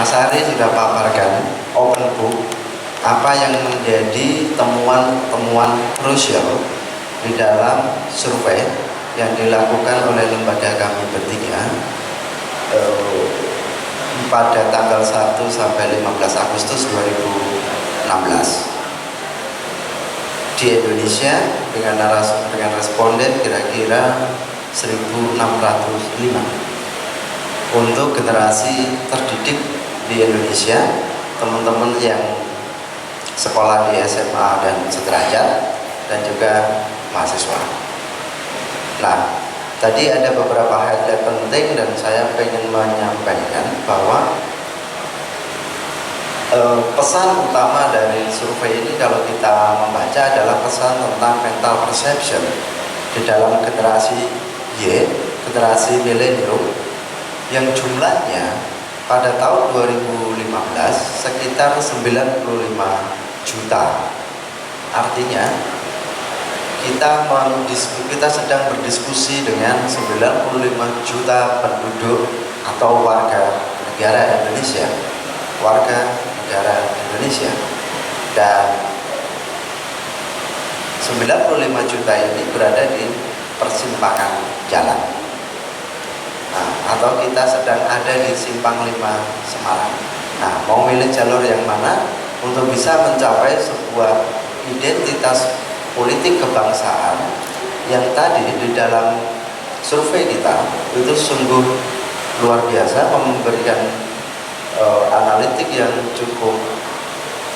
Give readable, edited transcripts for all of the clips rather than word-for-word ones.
Mas Ari sudah paparkan open book apa yang menjadi temuan-temuan krusial di dalam survei yang dilakukan oleh lembaga kami bertiga pada tanggal 1 sampai 15 Agustus 2016 di Indonesia dengan responden kira-kira 1.605 untuk generasi terdidik di Indonesia, teman-teman yang sekolah di SMA dan sederajat dan juga mahasiswa. Nah, tadi ada beberapa highlight penting dan saya ingin menyampaikan bahwa pesan utama dari survei ini kalau kita membaca adalah pesan tentang mental perception di dalam generasi Y, generasi milenium yang jumlahnya pada tahun 2015 sekitar 95 juta. Artinya kita sedang berdiskusi dengan 95 juta penduduk atau warga negara Indonesia, dan 95 juta ini berada di persimpangan jalan. Nah, atau kita sedang ada di Simpang 5 Semarang. Nah, mau milih jalur yang mana untuk bisa mencapai sebuah identitas politik kebangsaan yang tadi di dalam survei kita itu sungguh luar biasa, memberikan analitik yang cukup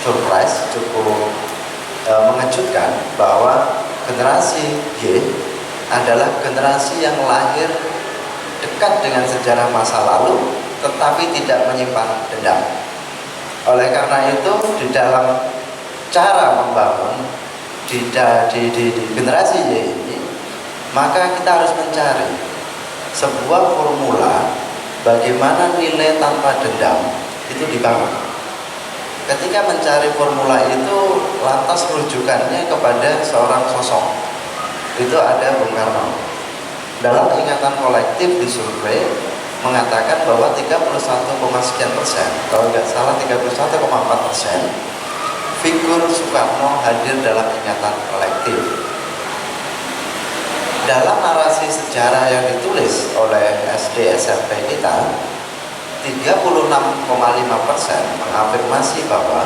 surprise, cukup mengejutkan bahwa generasi Y adalah generasi yang lahir dekat dengan sejarah masa lalu tetapi tidak menyimpan dendam. Oleh karena itu di dalam cara membangun di generasi Y ini, maka kita harus mencari sebuah formula bagaimana nilai tanpa dendam itu dibangun. Ketika mencari formula itu lantas rujukannya kepada seorang sosok, itu ada Bung Karno. Dalam ingatan kolektif di survei mengatakan bahwa 31,sekian%, kalau nggak salah 31,4%, figur Soekarno hadir dalam ingatan kolektif. Dalam narasi sejarah yang ditulis oleh SD SMP kita, 36,5% mengafirmasi bahwa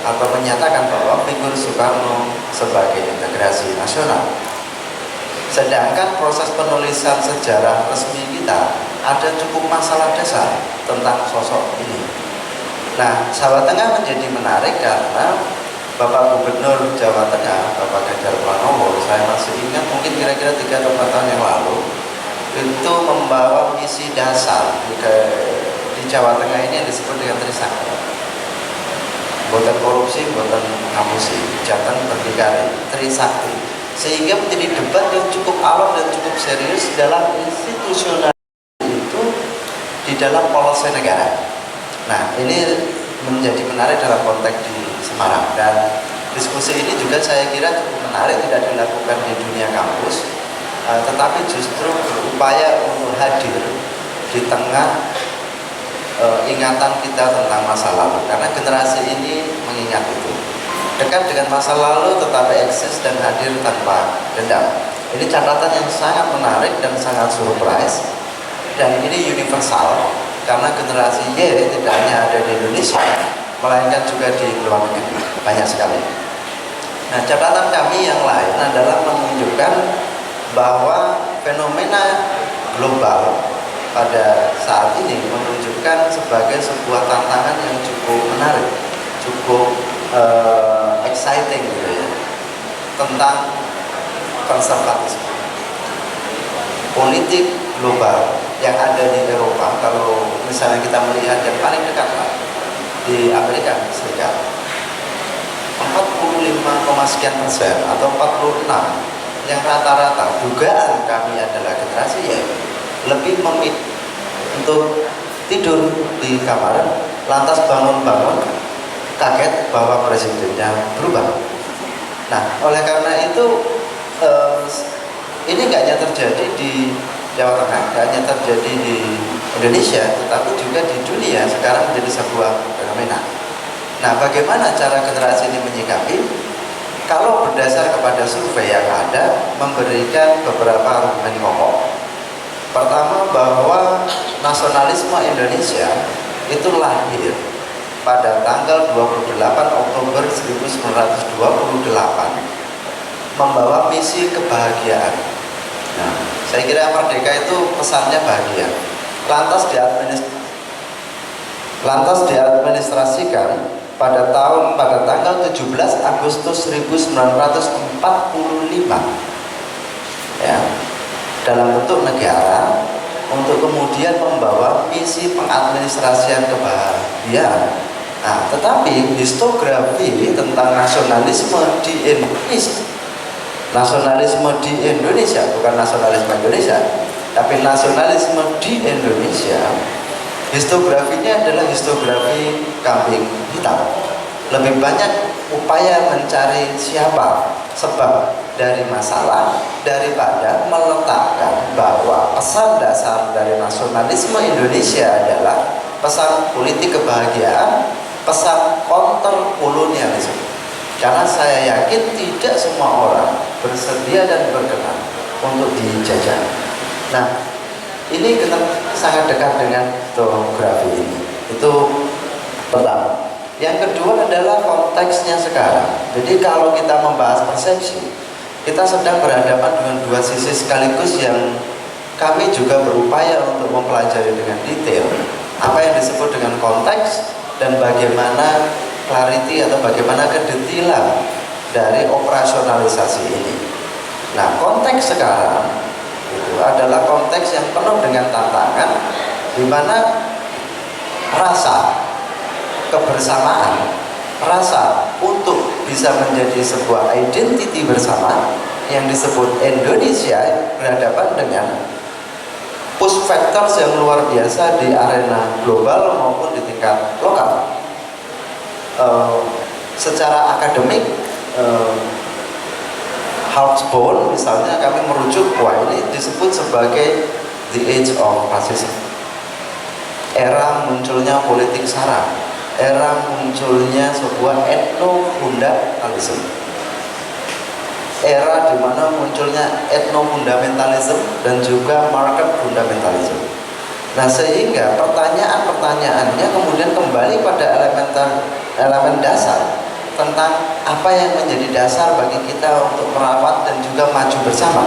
atau menyatakan bahwa figur Soekarno sebagai integrasi nasional. Sedangkan proses penulisan sejarah resmi kita ada cukup masalah dasar tentang sosok ini. Nah, Jawa Tengah menjadi menarik karena Bapak Gubernur Jawa Tengah, Bapak Ganjar Pranowo, saya masih ingat mungkin kira-kira 3 atau 4 tahun yang lalu, itu membawa misi dasar di Jawa Tengah ini yang disebut dengan Trisakti. Bukan korupsi, bukan ngapusi, Jateng berdikari, Trisakti. Sehingga menjadi debat yang cukup alot dan cukup serius dalam institusional itu di dalam polisi negara. Nah, ini menjadi menarik dalam konteks di Semarang, dan diskusi ini juga saya kira cukup menarik, tidak dilakukan di dunia kampus, tetapi justru berupaya untuk hadir di tengah ingatan kita tentang masa lalu, karena generasi ini mengingat itu dekat dengan masa lalu tetapi eksis dan hadir tanpa dendam. Ini catatan yang sangat menarik dan sangat surprise, dan ini universal karena generasi Y tidak hanya ada di Indonesia melainkan juga di luar negeri, banyak sekali. Nah, catatan kami yang lain adalah menunjukkan bahwa fenomena global pada saat ini menunjukkan sebagai sebuah tantangan yang cukup menarik, cukup exciting gitu ya, tentang konservatisme politik global yang ada di Eropa. Kalau misalnya kita melihat yang paling dekat lah, di Amerika Serikat, 45,sekian% atau 46 yang rata-rata dugaan kami adalah generasi Y lebih memilih untuk tidur di kamar, lantas bangun-bangun kaget bahwa presidennya berubah. Nah, oleh karena itu ini nggak hanya terjadi di Jawa Tengah, nggak hanya terjadi di Indonesia, tetapi juga di dunia sekarang menjadi sebuah fenomena. Nah, bagaimana cara generasi ini menyikapi? Kalau berdasar kepada survei yang ada, memberikan beberapa argumen pokok. Pertama, bahwa nasionalisme Indonesia itu lahir pada tanggal 28 Oktober 1928 membawa misi kebahagiaan. Nah, saya kira merdeka itu pesannya bahagia. Lantas diadministrasikan pada tanggal 17 Agustus 1945 ya, dalam bentuk negara untuk kemudian membawa misi pengadministrasian kebahagiaan. Nah, tetapi histografi tentang nasionalisme di Indonesia, bukan nasionalisme Indonesia, tapi nasionalisme di Indonesia, histografinya adalah histografi kambing hitam. Lebih banyak upaya mencari siapa sebab dari masalah daripada meletakkan bahwa pesan dasar dari nasionalisme Indonesia adalah pesan politik kebahagiaan, pesan counter kolonialisme. Karena saya yakin tidak semua orang bersedia dan berkenan untuk dijajah. Nah, ini sangat dekat dengan historiografi ini. Itu pertama. Yang kedua adalah konteksnya sekarang. Jadi kalau kita membahas persepsi, kita sedang berhadapan dengan dua sisi sekaligus yang kami juga berupaya untuk mempelajari dengan detail apa yang disebut dengan konteks dan bagaimana clarity atau bagaimana kedetilan dari operasionalisasi ini. Nah, konteks sekarang itu adalah konteks yang penuh dengan tantangan, di mana rasa kebersamaan, rasa untuk bisa menjadi sebuah identity bersama yang disebut Indonesia berhadapan dengan push factors yang luar biasa di arena global maupun di tingkat lokal. Secara akademik, Hobsbawm misalnya kami merujuk bahwa ini disebut sebagai the age of fascism, era munculnya politik sara, era munculnya sebuah etno-fundamentalisme, era di mana munculnya etno-fundamentalisme dan juga market fundamentalisme. Nah, sehingga pertanyaan-pertanyaannya kemudian kembali pada elemen dasar tentang apa yang menjadi dasar bagi kita untuk merawat dan juga maju bersama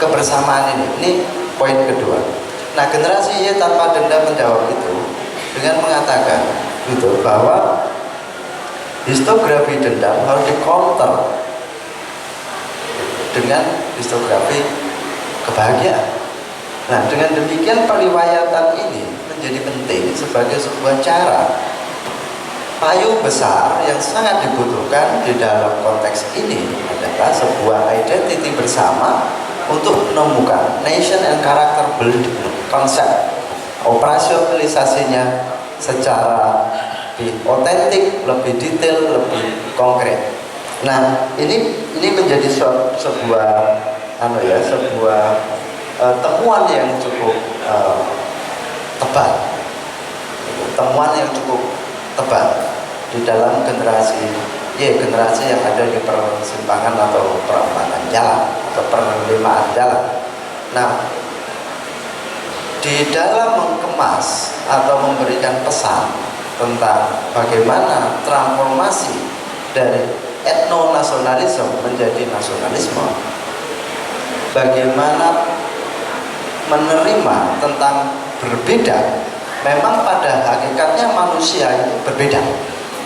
kebersamaan ini. Ini poin kedua. Nah, generasi Y tanpa dendam menjawab itu dengan mengatakan gitu bahwa histografi dendam harus di-counter dengan histografi kebahagiaan. Nah, dengan demikian periwayatan ini menjadi penting sebagai sebuah cara payung besar yang sangat dibutuhkan di dalam konteks ini adalah sebuah identity bersama untuk menemukan nation and character building konsep operasionalisasinya secara lebih otentik, lebih detail, lebih konkret. Nah, ini menjadi sebuah temuan yang cukup tebal, di dalam generasi yang ada di persimpangan atau perempatan jalan atau perlimaan jalan. Nah, di dalam mengemas atau memberikan pesan tentang bagaimana transformasi dari etno-nasionalisme menjadi nasionalisme, bagaimana menerima tentang berbeda. Memang pada hakikatnya manusia itu berbeda,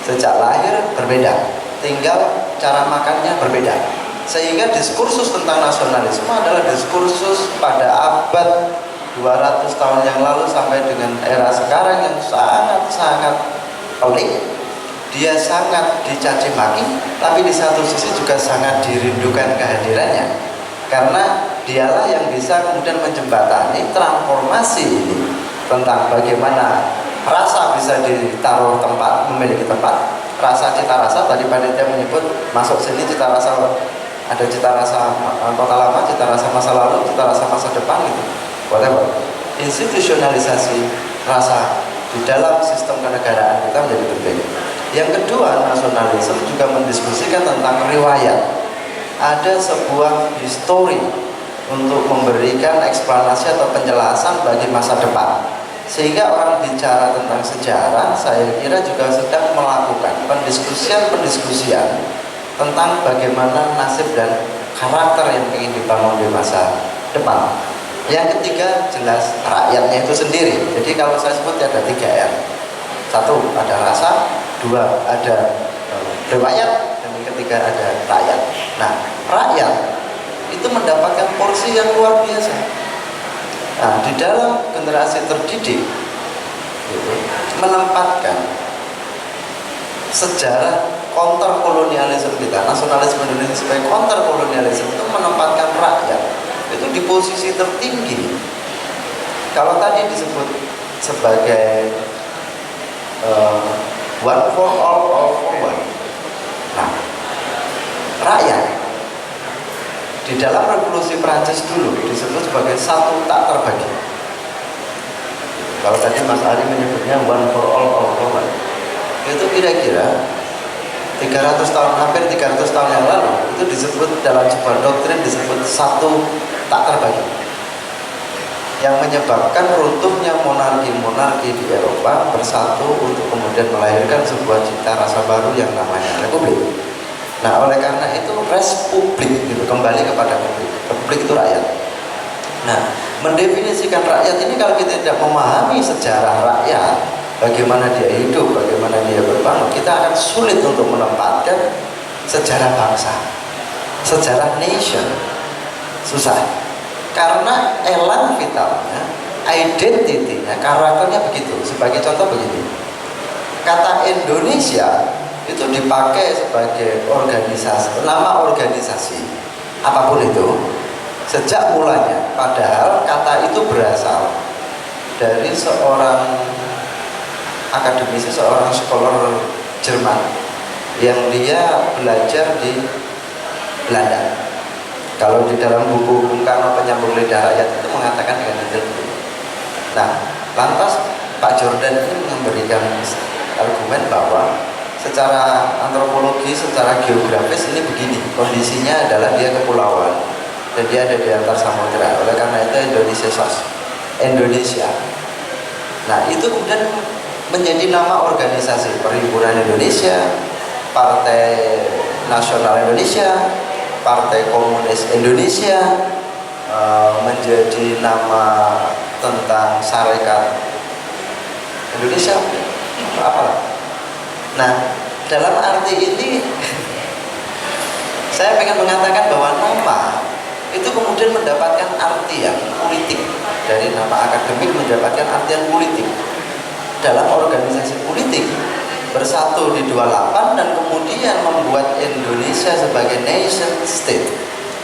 sejak lahir berbeda, tinggal cara makannya berbeda. Sehingga diskursus tentang nasionalisme adalah diskursus pada abad 200 tahun yang lalu sampai dengan era sekarang yang sangat-sangat pelik. Dia sangat dicaci maki, tapi di satu sisi juga sangat dirindukan kehadirannya, karena dialah yang bisa kemudian menjembatani transformasi ini tentang bagaimana rasa bisa ditaruh tempat, memiliki tempat. Rasa, cita rasa, tadi panitia menyebut masuk sini cita rasa, ada cita rasa kota lama, cita rasa masa lalu, cita rasa masa depan gitu, whatever. institusionalisasi rasa di dalam sistem kenegaraan kita menjadi penting. Yang kedua, nasionalisme juga mendiskusikan tentang riwayat. Ada sebuah histori untuk memberikan eksplanasi atau penjelasan bagi masa depan, sehingga orang bicara tentang sejarah, saya kira juga sedang melakukan pendiskusian tentang bagaimana nasib dan karakter yang ingin dibangun di masa depan. Yang ketiga, jelas rakyatnya itu sendiri. Jadi kalau saya sebut ada 3 R. 1, ada rasa. 2, ada riwayat. Dan yang ketiga, ada rakyat. Nah, rakyat itu mendapatkan porsi yang luar biasa. Nah, di dalam generasi terdidik gitu, menempatkan sejarah counter kolonialisme kita, nasionalisme Indonesia sebagai counter kolonialisme, itu menempatkan rakyat itu di posisi tertinggi. Kalau tadi disebut sebagai one for all for one. Nah, rakyat di dalam revolusi Prancis dulu disebut sebagai satu tak terbagi. Kalau tadi Mas Ari menyebutnya one for all for one, itu kira-kira 300 tahun, hampir 300 tahun yang lalu itu disebut dalam sebuah doktrin disebut satu tak terbagi, yang menyebabkan runtuhnya monarki-monarki di Eropa bersatu untuk kemudian melahirkan sebuah cita rasa baru yang namanya republik. Nah, oleh karena itu respublik gitu, kembali kepada publik. Republik itu rakyat. Nah, mendefinisikan rakyat ini kalau kita tidak memahami sejarah rakyat, bagaimana dia hidup, bagaimana dia berbangun, kita akan sulit untuk menempatkan sejarah bangsa, sejarah nation. Susah. Karena elan vitalnya, identitinya, karakternya begitu. Sebagai contoh begini, kata Indonesia itu dipakai sebagai organisasi, nama organisasi apapun itu sejak mulanya, padahal kata itu berasal dari seorang akademisi, seorang scholar Jerman yang dia belajar di Belanda. Kalau di dalam buku Bung Karno Penyambung Lidah Rakyat itu mengatakan dengan detail. Nah, lantas Pak Jordan ini memberikan argumen bahwa secara antropologi, secara geografis ini begini, kondisinya adalah dia kepulauan dan dia ada di antar samudera. Oleh karena itu Indonesia. Nah, itu kemudian menjadi nama organisasi Perhimpunan Indonesia, Partai Nasional Indonesia, Partai Komunis Indonesia, menjadi nama tentang Sarekat Indonesia, apa? Nah, dalam arti ini saya ingin mengatakan bahwa nama itu kemudian mendapatkan artian politik, dari nama akademik mendapatkan artian politik dalam organisasi politik. Bersatu di 28 dan kemudian membuat Indonesia sebagai nation state.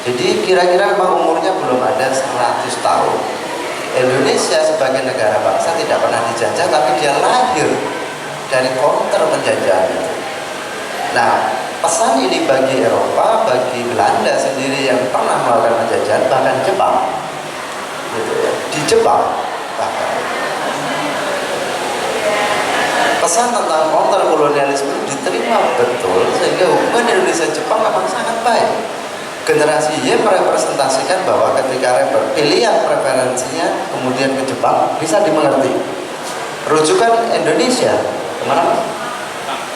Jadi kira-kira memang umurnya belum ada 100 tahun. Indonesia sebagai negara bangsa tidak pernah dijajah, tapi dia lahir dari counter penjajahan itu. Nah, pesan ini bagi Eropa, bagi Belanda sendiri yang pernah melakukan penjajahan, bahkan Jepang gitu ya. Di Jepang bahkan pesan tentang counter kolonialisme diterima betul, sehingga hubungan Indonesia-Jepang memang sangat baik. Generasi Y merepresentasikan bahwa ketika pilihan preferensinya kemudian ke Jepang bisa dimengerti. Rujukan Indonesia kemana?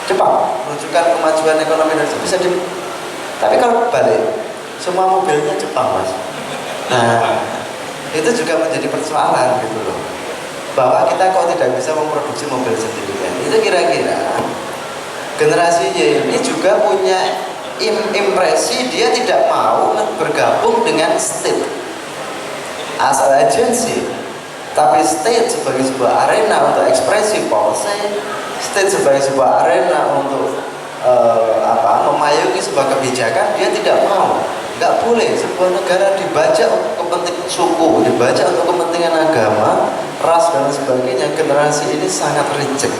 Jepang. Rujukan kemajuan ekonomi Indonesia bisa di. Tapi kalau balik, semua mobilnya Jepang, Mas. Nah, itu juga menjadi persoalan gitu loh, bahwa kita kok tidak bisa memproduksi mobil sendiri kan? Itu kira-kira generasi Y ini juga punya impresi dia tidak mau bergabung dengan state as an agency, tapi state sebagai sebuah arena untuk ekspresi policy, state sebagai sebuah arena untuk memayungi sebuah kebijakan. Dia tidak mau, nggak boleh sebuah negara dibaca untuk kepentingan suku, dibaca untuk kepentingan agama, ras dan sebagainya. Generasi ini sangat reject.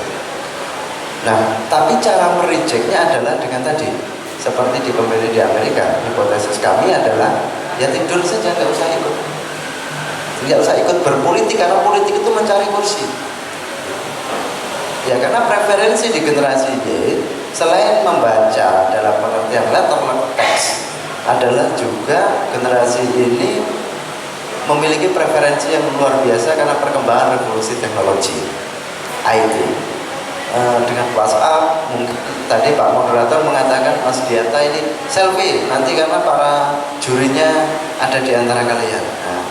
Nah, tapi cara merejectnya adalah dengan tadi, seperti di pemilih di Amerika, hipotesis kami adalah ya tidur saja, nggak usah ikut. nggak usah ikut berpolitik, karena politik itu mencari kursi. Ya, karena preferensi di generasi Y selain membaca dalam pengertian letterlek teks adalah juga generasi ini memiliki preferensi yang luar biasa karena perkembangan revolusi teknologi IT. Dengan WhatsApp, mungkin tadi Pak Moderator mengatakan Mas Dianta ini selfie nanti karena para jurinya ada di antara kalian. Nah,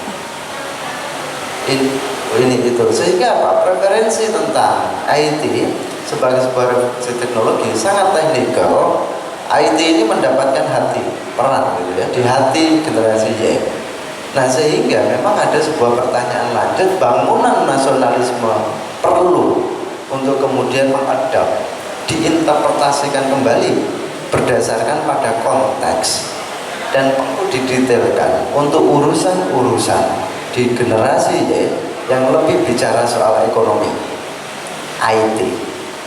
ini itu, sehingga apa, preferensi tentang IT sebagai sebuah revolusi teknologi sangat teknikal. IT ini mendapatkan peran gitu ya, di hati generasi Y. Nah, sehingga memang ada sebuah pertanyaan lanjut, bangunan nasionalisme perlu untuk kemudian mengadap, diinterpretasikan kembali berdasarkan pada konteks, dan perlu didetailkan untuk urusan-urusan di generasi Y yang lebih bicara soal ekonomi IT.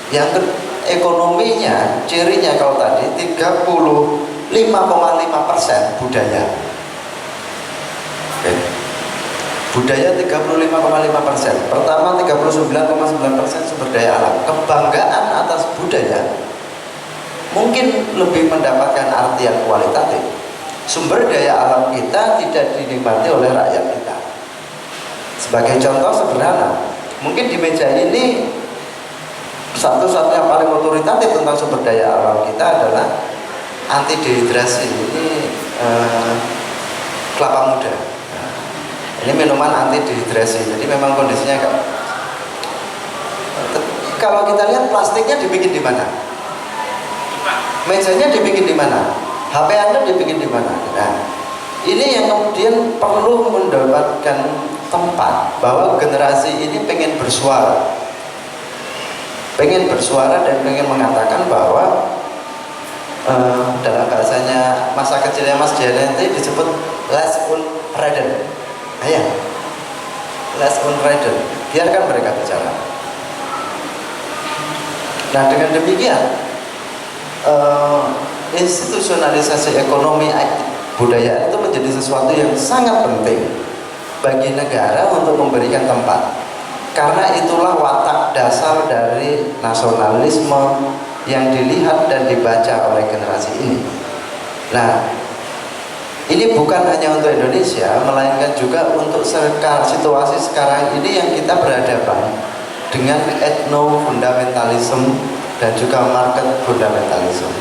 Yang ekonominya, cirinya kalau tadi 35,5% budaya. Oke. Budaya 35,5%. Pertama 39,9% sumber daya alam. Kebanggaan atas budaya mungkin lebih mendapatkan artian kualitatif. Sumber daya alam kita tidak dinikmati oleh rakyat kita. Sebagai contoh sederhana, mungkin di meja ini satu-satunya paling otoritatif tentang sumber daya alam kita adalah anti dehidrasi. Ini kelapa muda. Ini minuman anti dehidrasi, jadi memang kondisinya kalau kita lihat plastiknya dibikin di mana? Mejanya dibikin di mana? HP Anda dibikin di mana? Nah, ini yang kemudian perlu mendapatkan tempat, bahwa generasi ini pengen bersuara dan pengen mengatakan bahwa dalam bahasanya masa kecilnya Mas Diana itu disebut less unridden. Ya, less unridden, biarkan mereka bicara. Nah, dengan demikian institusionalisasi ekonomi budaya itu menjadi sesuatu yang sangat penting bagi negara untuk memberikan tempat, karena itulah watak dasar dari nasionalisme yang dilihat dan dibaca oleh generasi ini. Nah, ini bukan hanya untuk Indonesia, melainkan juga untuk situasi sekarang ini yang kita berhadapan dengan etno-fundamentalisme dan juga market fundamentalisme.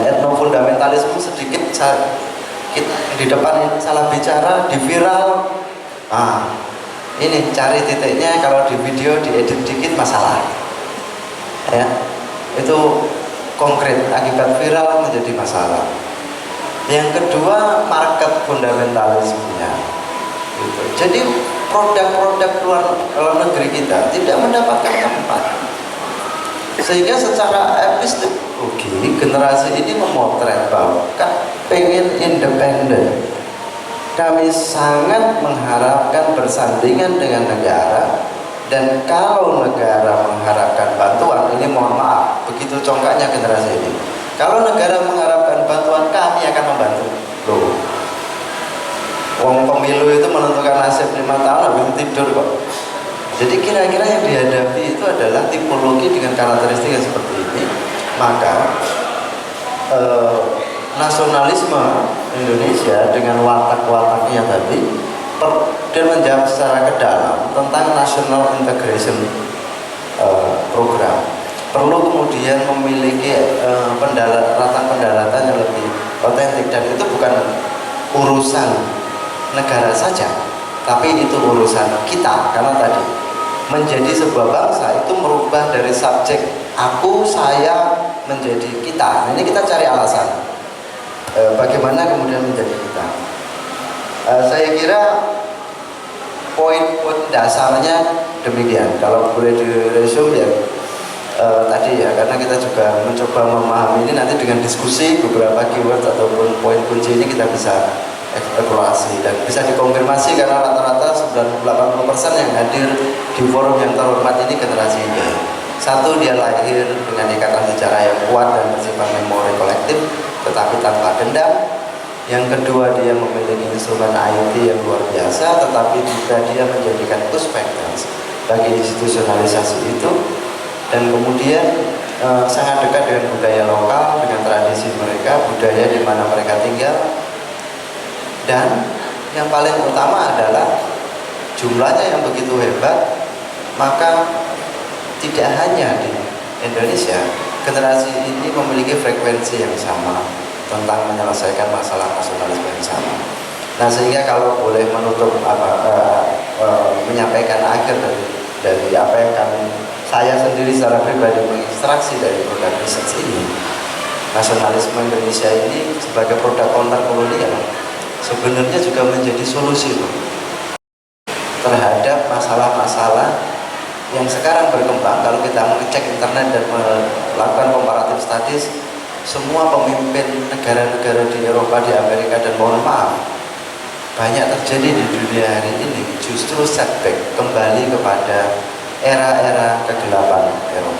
Etno-fundamentalisme sedikit kita di depan salah bicara, di viral. Ini cari titiknya, kalau di video diedit dikit masalah. Ya, itu konkret, akibat viral menjadi masalah. Yang kedua, market fundamentalismenya gitu. Jadi produk-produk luar negeri kita tidak mendapatkan tempat, sehingga secara epistemologi generasi ini memotret bahwa pengen independen. Kami sangat mengharapkan bersandingan dengan negara, dan kalau negara mengharapkan bantuan, ini mohon maaf, begitu congkaknya generasi ini. Kalau negara mengharapkan bantuan, kami akan membantu. Loh, uang pemilu itu menentukan nasib 5 tahun habis tidur kok. Jadi kira-kira yang dihadapi itu adalah tipologi dengan karakteristik yang seperti ini. Maka nasionalisme Indonesia dengan watak-wataknya tadi dan menjawab secara ke dalam tentang national integration program, perlu kemudian memiliki pendalatan yang lebih otentik, dan itu bukan urusan negara saja, tapi itu urusan kita, karena tadi menjadi sebuah bangsa itu merubah dari subjek aku, saya menjadi kita. Nah, ini kita cari alasan bagaimana kemudian menjadi kita. Saya kira poin-poin dasarnya demikian. Kalau boleh diresum ya tadi ya, karena kita juga mencoba memahami ini nanti dengan diskusi beberapa keyword ataupun poin kunci ini kita bisa eksplorasi dan bisa dikonfirmasi, karena rata-rata 90-80% yang hadir di forum yang terhormat ini generasi Y. Satu, dia lahir dengan ikatan sejarah yang kuat dan bersifat memori kolektif, tetapi tanpa dendam. Yang kedua, dia memiliki instrumen IT yang luar biasa, tetapi juga dia menjadikan pushback bagi institusionalisasi itu, dan kemudian sangat dekat dengan budaya lokal, dengan tradisi mereka, budaya di mana mereka tinggal. Dan yang paling utama adalah jumlahnya yang begitu hebat, maka tidak hanya di Indonesia, generasi ini memiliki frekuensi yang sama tentang menyelesaikan masalah nasionalisme yang sama. Nah, sehingga kalau boleh menutup menyampaikan akhir dari apa yang saya sendiri secara pribadi mengekstraksi dari produk research ini, nasionalisme Indonesia ini sebagai produk counter kolonial sebenarnya juga menjadi solusi terhadap masalah-masalah yang sekarang berkembang. Kalau kita mengecek internet dan melakukan comparative studies, semua pemimpin negara-negara di Eropa, di Amerika, dan mohon maaf, banyak terjadi di dunia hari ini justru setback, kembali kepada era-era kegelapan Eropa.